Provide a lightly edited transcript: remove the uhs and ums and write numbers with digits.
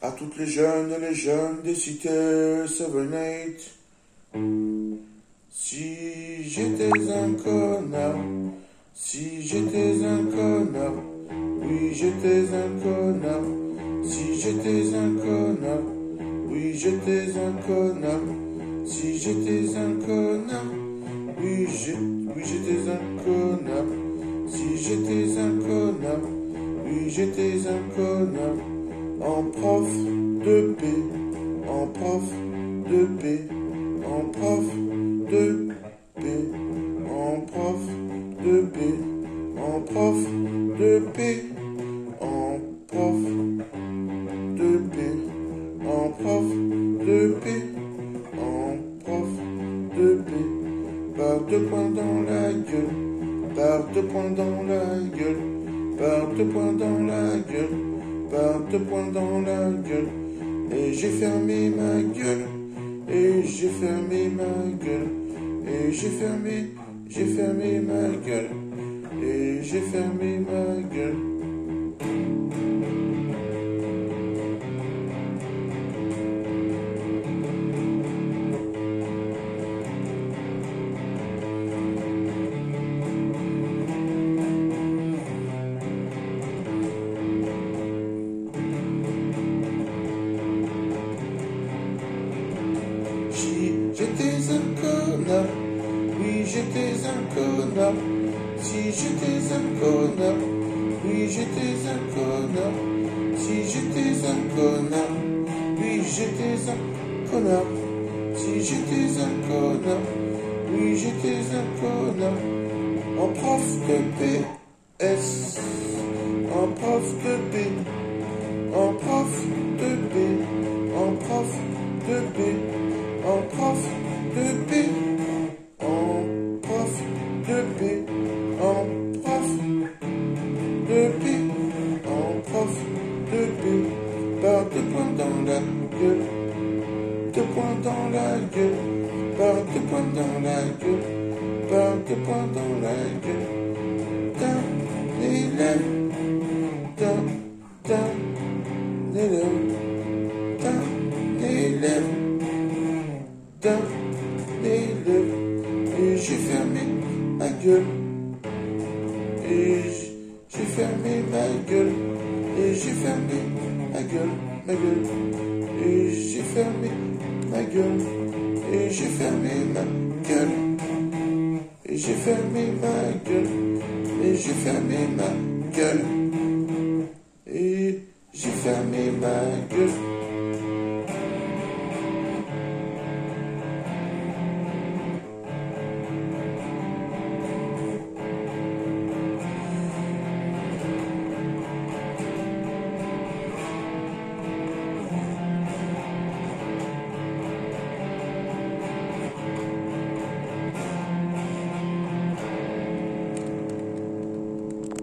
À toutes les jeunes des cités 7-8. Si j'étais un connard, si j'étais un connard, oui j'étais un connard. Si j'étais un connard, oui j'étais un connard. Si j'étais un connard, oui j'étais un connard. Si j'étais un connard, oui j'étais un connard. En prof de P, en prof de P, en prof de P, en prof de P, en prof de P, en prof de P, en prof de P, en prof de P, par 2 points dans la gueule, par 2 points dans la gueule, par 2 points dans la gueule, par 2 points dans la gueule, et j'ai fermé ma gueule, et j'ai fermé ma gueule, et j'ai fermé ma gueule, et j'ai fermé ma gueule. Si j'étais un connard, oui j'étais un connard. Si j'étais un connard, oui j'étais un connard. Si j'étais un connard, oui j'étais un connard. Si j'étais un connard, oui j'étais un connard. En prof de PS, en prof de P, en prof de P, en prof de P, en prof de P, en prof de P, en prof de P, en prof de P, par 2 points dans la gueule, 2 points dans la gueule, par 2 points dans la gueule, par 2 points dans la gueule, d'un élève, d'un élève, d'un élève, d'un élève, et j'ai fermé ma gueule, et j'ai fermé ma gueule, et j'ai fermé ma gueule, et j'ai fermé ma gueule, et j'ai fermé ma gueule, et j'ai fermé ma gueule, et j'ai fermé ma gueule, et j'ai fermé ma gueule.